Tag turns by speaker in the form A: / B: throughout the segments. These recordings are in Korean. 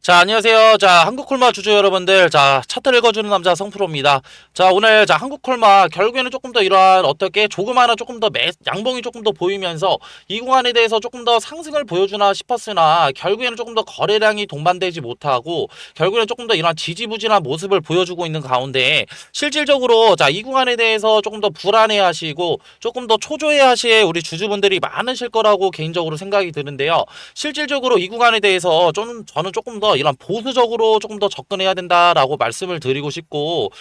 A: 자, 안녕하세요. 자, 한국콜마 주주 여러분들. 자, 차트 읽어주는 남자 성프로입니다. 자, 오늘 한국콜마 결국에는 조금 더 이러한 어떻게 조그마한 조금 더 양봉이 조금 더 보이면서 이 구간에 대해서 조금 더 상승을 보여주나 싶었으나 결국에는 조금 더 거래량이 동반되지 못하고 결국에는 조금 더 이러한 지지부진한 모습을 보여주고 있는 가운데 실질적으로 이 구간에 대해서 조금 더 불안해 하시고 조금 더 초조해 하실 우리 주주분들이 많으실 거라고 개인적으로 생각이 드는데요. 실질적으로 이 구간에 대해서 저는 조금 더 이런 보수적으로 조금 더 접근해야 된다라고 말씀을 드리고 싶고,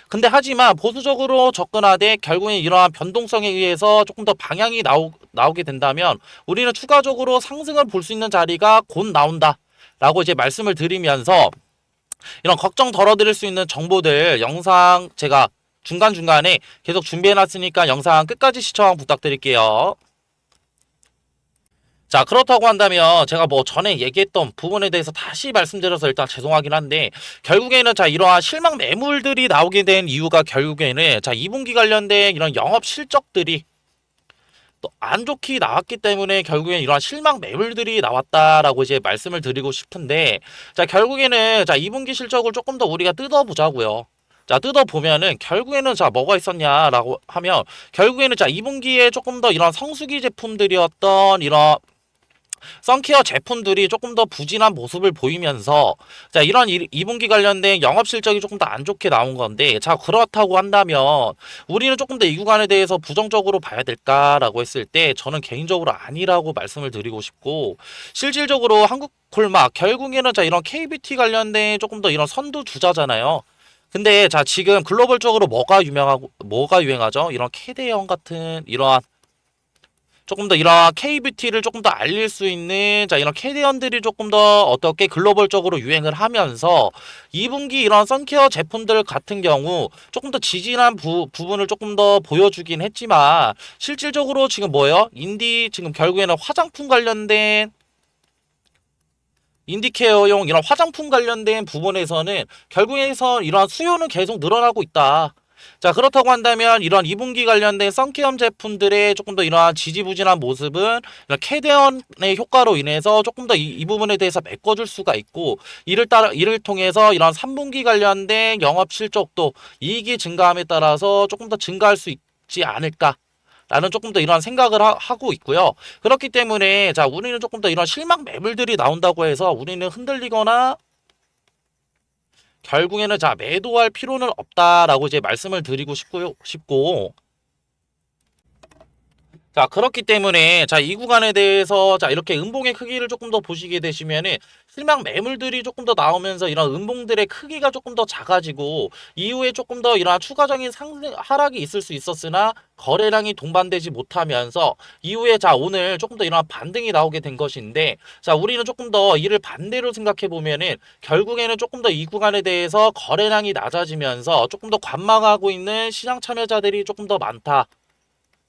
A: 근데 하지만 보수적으로 접근하되 결국에 이러한 변동성에 의해서 조금 더 방향이 나오게 된다면 우리는 추가적으로 상승을 볼 수 있는 자리가 곧 나온다라고 이제 말씀을 드리면서 이런 걱정 덜어드릴 수 있는 정보들 영상 제가 중간중간에 계속 준비해놨으니까 영상 끝까지 시청 부탁드릴게요. 자, 그렇다고 한다면 제가 뭐 전에 얘기했던 부분에 대해서 다시 말씀드려서 일단 죄송하긴 한데 결국에는 이러한 실망 매물들이 나오게 된 이유가 결국에는 2분기 관련된 이런 영업 실적들이 또 안 좋게 나왔기 때문에 결국엔 이러한 실망 매물들이 나왔다라고 이제 말씀을 드리고 싶은데, 결국에는 2분기 실적을 조금 더 우리가 뜯어보자고요. 자, 뜯어보면은 결국에는 뭐가 있었냐라고 하면 결국에는 2분기에 조금 더 이런 성수기 제품들이었던 이런 선케어 제품들이 조금 더 부진한 모습을 보이면서 이런 2분기 관련된 영업 실적이 조금 더 안 좋게 나온 건데, 그렇다고 한다면 우리는 조금 더 이 구간에 대해서 부정적으로 봐야 될까라고 했을 때 저는 개인적으로 아니라고 말씀을 드리고 싶고, 실질적으로 한국콜마 결국에는 이런 KBT 관련된 조금 더 이런 선두 주자잖아요. 근데 지금 글로벌적으로 뭐가 유행하죠? 이런 캐대형 같은 이러한 조금 더 이런 K뷰티를 조금 더 알릴 수 있는 이런 캐리언들이 조금 더 어떻게 글로벌적으로 유행을 하면서 2분기 이런 선케어 제품들 같은 경우 조금 더 지지난 부분을 조금 더 보여주긴 했지만 실질적으로 지금 뭐예요? 지금 결국에는 화장품 관련된 인디케어용 이런 화장품 관련된 부분에서는 결국에서 이러한 수요는 계속 늘어나고 있다. 자, 그렇다고 한다면 이런 2분기 관련된 선케어 제품들의 조금 더 이러한 지지부진한 모습은 이런 캐대언의 효과로 인해서 조금 더 이 부분에 대해서 메꿔줄 수가 있고, 이를 통해서 이런 3분기 관련된 영업 실적도 이익이 증가함에 따라서 조금 더 증가할 수 있지 않을까 라는 조금 더 이런 생각을 하고 있고요. 그렇기 때문에 우리는 조금 더 이런 실망 매물들이 나온다고 해서 우리는 흔들리거나 결국에는 매도할 필요는 없다라고 이제 말씀을 드리고 싶고, 그렇기 때문에 이 구간에 대해서 이렇게 음봉의 크기를 조금 더 보시게 되시면은 실망 매물들이 조금 더 나오면서 이런 음봉들의 크기가 조금 더 작아지고 이후에 조금 더 이런 추가적인 상승 하락이 있을 수 있었으나 거래량이 동반되지 못하면서 이후에 오늘 조금 더 이런 반등이 나오게 된 것인데, 우리는 조금 더 이를 반대로 생각해 보면은 결국에는 조금 더 이 구간에 대해서 거래량이 낮아지면서 조금 더 관망하고 있는 시장 참여자들이 조금 더 많다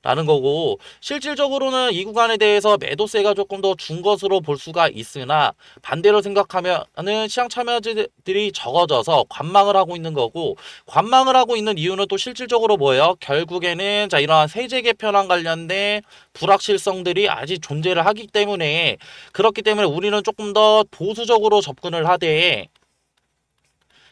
A: 라는 거고, 실질적으로는 이 구간에 대해서 매도세가 조금 더 준 것으로 볼 수가 있으나 반대로 생각하면은 시장 참여자들이 적어져서 관망을 하고 있는 거고, 관망을 하고 있는 이유는 또 실질적으로 뭐예요? 결국에는 이러한 세제 개편안 관련된 불확실성들이 아직 존재를 하기 때문에, 그렇기 때문에 우리는 조금 더 보수적으로 접근을 하되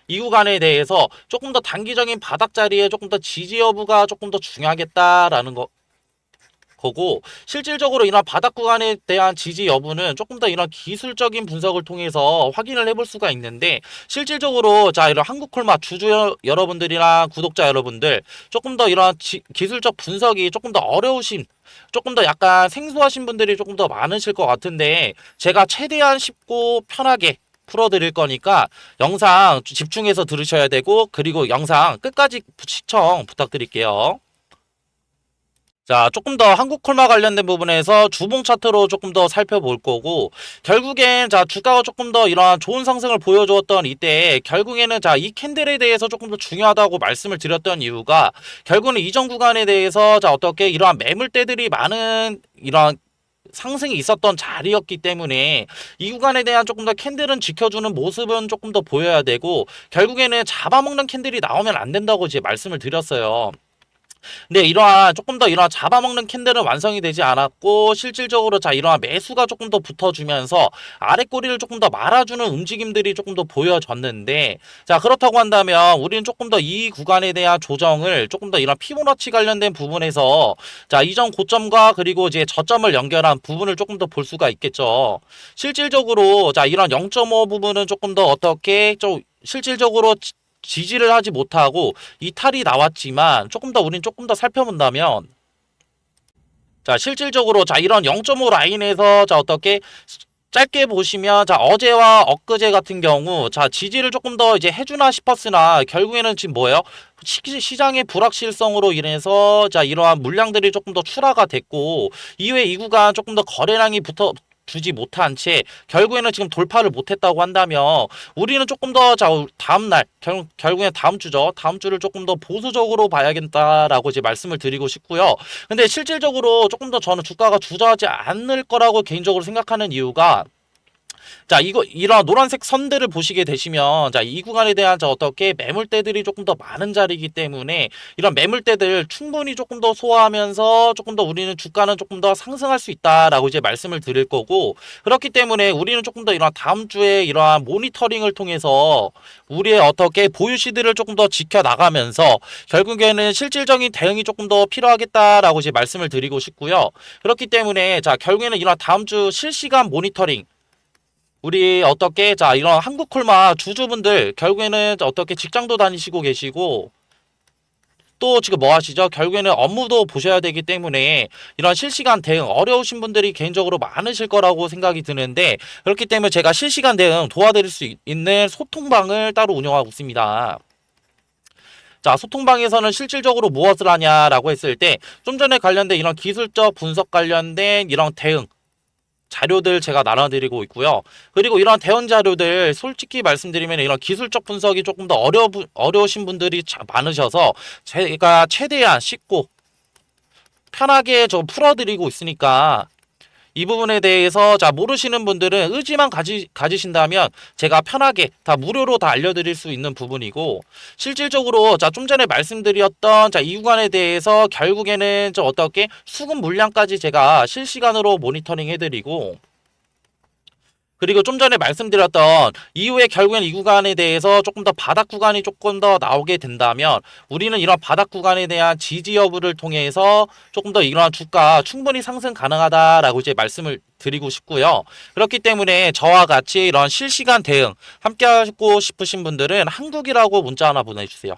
A: 이 구간에 대해서 조금 더 단기적인 바닥 자리에 조금 더 지지 여부가 조금 더 중요하겠다라는 거고, 실질적으로 이런 바닥 구간에 대한 지지 여부는 조금 더 이런 기술적인 분석을 통해서 확인을 해볼 수가 있는데, 실질적으로 이런 한국콜마 주주 여러분들이랑 구독자 여러분들 조금 더 이런 기술적 분석이 조금 더 어려우신, 조금 더 약간 생소하신 분들이 조금 더 많으실 것 같은데 제가 최대한 쉽고 편하게 풀어드릴 거니까 영상 집중해서 들으셔야 되고, 그리고 영상 끝까지 시청 부탁드릴게요. 자, 조금 더 한국 콜마 관련된 부분에서 주봉 차트로 조금 더 살펴볼 거고, 결국엔 주가가 조금 더 이러한 좋은 상승을 보여주었던 이때 결국에는 이 캔들에 대해서 조금 더 중요하다고 말씀을 드렸던 이유가 결국은 이전 구간에 대해서 어떻게 이러한 매물대들이 많은 이러한 상승이 있었던 자리였기 때문에 이 구간에 대한 조금 더 캔들은 지켜주는 모습은 조금 더 보여야 되고, 결국에는 잡아먹는 캔들이 나오면 안 된다고 이제 말씀을 드렸어요. 근데 이러한 조금 더 이러한 잡아먹는 캔들은 완성이 되지 않았고 실질적으로 자 이러한 매수가 조금 더 붙어주면서 아래 꼬리를 조금 더 말아주는 움직임들이 조금 더 보여졌는데 자 그렇다고 한다면 우리는 조금 더 이 구간에 대한 조정을 조금 더 이런 피보너치 관련된 부분에서 자 이전 고점과 그리고 이제 저점을 연결한 부분을 조금 더 볼 수가 있겠죠. 실질적으로 자 이런 0.5 부분은 조금 더 어떻게 좀 실질적으로 지지를 하지 못하고 이탈이 나왔지만 조금 더 우린 조금 더 살펴본다면 자 실질적으로 자 이런 0.5 라인에서 자 어떻게 짧게 보시면 자 어제와 엊그제 같은 경우 자 지지를 조금 더 이제 해주나 싶었으나 결국에는 지금 뭐예요? 시장의 불확실성으로 인해서 자 이러한 물량들이 조금 더 출하가 됐고 이후에 이 구간 조금 더 거래량이 붙어 주지 못한 채 결국에는 지금 돌파를 못했다고 한다면 우리는 조금 더 자 다음날 결국엔 다음 주죠. 다음 주를 조금 더 보수적으로 봐야겠다라고 이제 말씀을 드리고 싶고요. 근데 실질적으로 조금 더 저는 주가가 주저하지 않을 거라고 개인적으로 생각하는 이유가 자, 이런 노란색 선들을 보시게 되시면, 자, 이 구간에 대한 자, 어떻게 매물대들이 조금 더 많은 자리이기 때문에, 이런 매물대들 충분히 조금 더 소화하면서 조금 더 우리는 주가는 조금 더 상승할 수 있다라고 이제 말씀을 드릴 거고, 그렇기 때문에 우리는 조금 더 이런 다음 주에 이러한 모니터링을 통해서 우리의 어떻게 보유 시드를 조금 더 지켜나가면서, 결국에는 실질적인 대응이 조금 더 필요하겠다라고 이제 말씀을 드리고 싶고요. 그렇기 때문에, 자, 결국에는 이런 다음 주 실시간 모니터링, 우리 어떻게 자 이런 한국콜마 주주분들 결국에는 어떻게 직장도 다니시고 계시고 또 지금 뭐 하시죠? 결국에는 업무도 보셔야 되기 때문에 이런 실시간 대응 어려우신 분들이 개인적으로 많으실 거라고 생각이 드는데 그렇기 때문에 제가 실시간 대응 도와드릴 수 있는 소통방을 따로 운영하고 있습니다. 자, 소통방에서는 실질적으로 무엇을 하냐라고 했을 때 좀 전에 관련된 이런 기술적 분석 관련된 이런 대응 자료들 제가 나눠드리고 있고요. 그리고 이런 대응 자료들 솔직히 말씀드리면 이런 기술적 분석이 조금 더 어려우신 분들이 많으셔서 제가 최대한 쉽고 편하게 좀 풀어드리고 있으니까 이 부분에 대해서 자 모르시는 분들은 의지만 가지신다면 제가 편하게 다 무료로 다 알려드릴 수 있는 부분이고 실질적으로 자 좀 전에 말씀드렸던 자 이 구간에 대해서 결국에는 저 어떻게 수급 물량까지 제가 실시간으로 모니터링 해드리고 그리고 좀 전에 말씀드렸던 이후에 결국엔 이 구간에 대해서 조금 더 바닥 구간이 조금 더 나오게 된다면 우리는 이런 바닥 구간에 대한 지지 여부를 통해서 조금 더 이러한 주가 충분히 상승 가능하다라고 이제 말씀을 드리고 싶고요. 그렇기 때문에 저와 같이 이런 실시간 대응 함께 하고 싶으신 분들은 한국이라고 문자 하나 보내주세요.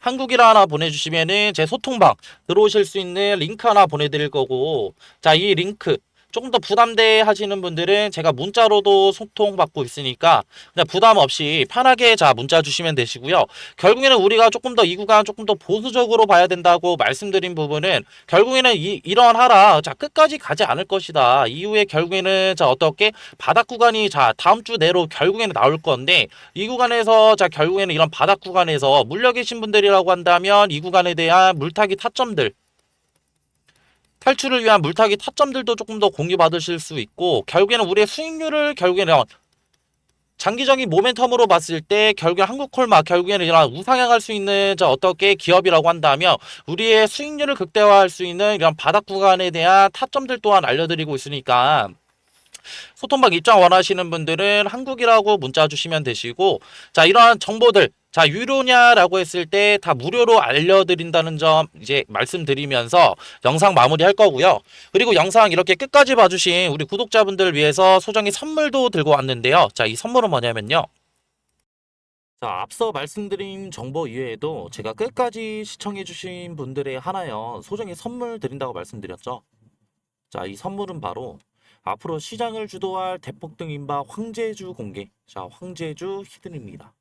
A: 한국이라 하나 보내주시면은 제 소통방 들어오실 수 있는 링크 하나 보내드릴 거고 자 이 링크 조금 더 부담돼 하시는 분들은 제가 문자로도 소통받고 있으니까 그냥 부담 없이 편하게 자 문자 주시면 되시고요. 결국에는 우리가 조금 더 이 구간 조금 더 보수적으로 봐야 된다고 말씀드린 부분은 결국에는 이런 하락 자 끝까지 가지 않을 것이다. 이후에 결국에는 자 어떻게 바닥 구간이 자 다음 주 내로 결국에는 나올 건데 이 구간에서 자 결국에는 이런 바닥 구간에서 물려 계신 분들이라고 한다면 이 구간에 대한 물타기 타점들 탈출을 위한 물타기 타점들도 조금 더 공유받으실 수 있고 결국에는 우리의 수익률을 결국에는 장기적인 모멘텀으로 봤을 때 결국에 한국콜마 결국에는 이런 우상향할 수 있는 저 어떻게 기업이라고 한다면 우리의 수익률을 극대화할 수 있는 이런 바닥 구간에 대한 타점들 또한 알려드리고 있으니까 소통방 입장 원하시는 분들은 한국이라고 문자 주시면 되시고 자 이러한 정보들 자 유료냐라고 했을 때 다 무료로 알려드린다는 점 이제 말씀드리면서 영상 마무리할 거고요. 그리고 영상 이렇게 끝까지 봐주신 우리 구독자분들 위해서 소정의 선물도 들고 왔는데요. 자 이 선물은 뭐냐면요. 자 앞서 말씀드린 정보 이외에도 제가 끝까지 시청해주신 분들의 하나요 소정의 선물 드린다고 말씀드렸죠. 자 이 선물은 바로 앞으로 시장을 주도할 대폭등 인바 황제주 공개. 자, 황제주 히든입니다.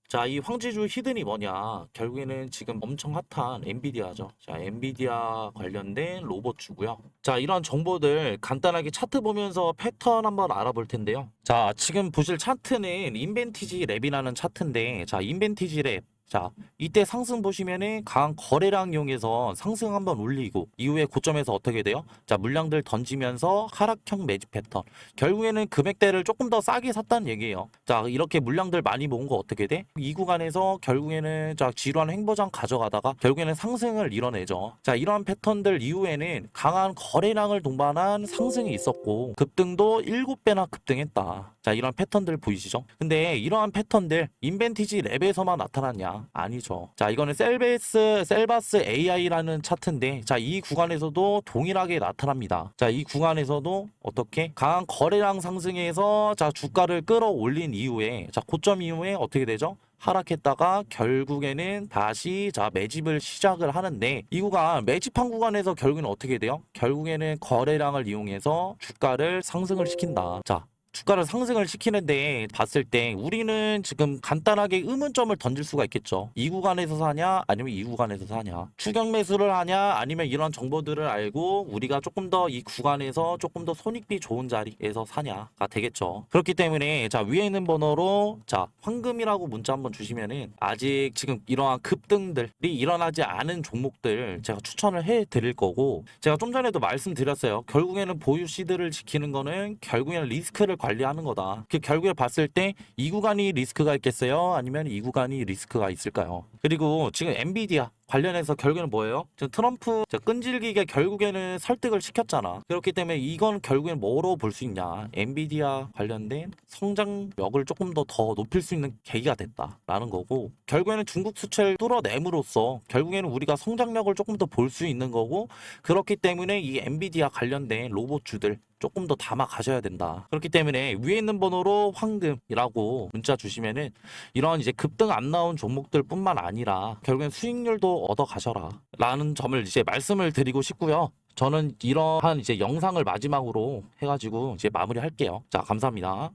A: 자, 이 황제주 히든이 뭐냐? 결국에는 지금 엄청 핫한 엔비디아죠. 자, 엔비디아 관련된 로봇주고요. 자, 이런 정보들 간단하게 차트 보면서 패턴 한번 알아볼 텐데요. 자, 지금 보실 차트는 인벤티지 랩이라는 차트인데, 자, 인벤티지 랩. 자, 이때 상승 보시면은 강한 거래량 이용해서 상승 한번 올리고 이후에 고점에서 어떻게 돼요? 자, 물량들 던지면서 하락형 매집 패턴. 결국에는 금액대를 조금 더 싸게 샀다는 얘기예요. 자, 이렇게 물량들 많이 모은 거 어떻게 돼? 이 구간에서 결국에는 자, 지루한 횡보장 가져가다가 결국에는 상승을 이뤄내죠. 자, 이러한 패턴들 이후에는 강한 거래량을 동반한 상승이 있었고 급등도 7배나 급등했다. 자, 이런 패턴들 보이시죠? 근데 이러한 패턴들 인벤티지 랩에서만 나타났냐? 아니죠. 자, 이거는 셀바스 AI라는 차트인데 자, 이 구간에서도 동일하게 나타납니다. 자, 이 구간에서도 어떻게 강한 거래량 상승에서 자, 주가를 끌어올린 이후에 자, 고점 이후에 어떻게 되죠? 하락했다가 결국에는 다시 자, 매집을 시작을 하는데 이 구간 매집한 구간에서 결국에는 어떻게 돼요? 결국에는 거래량을 이용해서 주가를 상승을 시킨다. 자, 주가를 상승을 시키는데 봤을 때 우리는 지금 간단하게 의문점을 던질 수가 있겠죠. 이 구간에서 사냐 아니면 이 구간에서 사냐, 추격 매수를 하냐 아니면 이런 정보들을 알고 우리가 조금 더 이 구간에서 조금 더 손익비 좋은 자리에서 사냐가 되겠죠. 그렇기 때문에 자, 위에 있는 번호로 자, 황금이라고 문자 한번 주시면은 아직 지금 이러한 급등들이 일어나지 않은 종목들 제가 추천을 해 드릴 거고, 제가 좀 전에도 말씀드렸어요. 결국에는 보유 시드를 지키는 거는 결국에는 리스크를 관리하는 거다. 그 결국에 봤을 때 이 구간이 리스크가 있겠어요? 아니면 이 구간이 리스크가 있을까요? 그리고 지금 엔비디아 관련해서 결국에는 뭐예요? 지금 트럼프 끈질기게 결국에는 설득을 시켰잖아. 그렇기 때문에 이건 결국엔 뭐로 볼 수 있냐? 엔비디아 관련된 성장력을 조금 더 높일 수 있는 계기가 됐다라는 거고, 결국에는 중국 수출을 뚫어냄으로써 결국에는 우리가 성장력을 조금 더 볼 수 있는 거고, 그렇기 때문에 이 엔비디아 관련된 로봇주들 조금 더 담아 가셔야 된다. 그렇기 때문에 위에 있는 번호로 황금이라고 문자 주시면은 이런 이제 급등 안 나온 종목들 뿐만 아니라 결국엔 수익률도 얻어 가셔라 라는 점을 이제 말씀을 드리고 싶고요. 저는 이러한 이제 영상을 마지막으로 해가지고 이제 마무리할게요. 자, 감사합니다.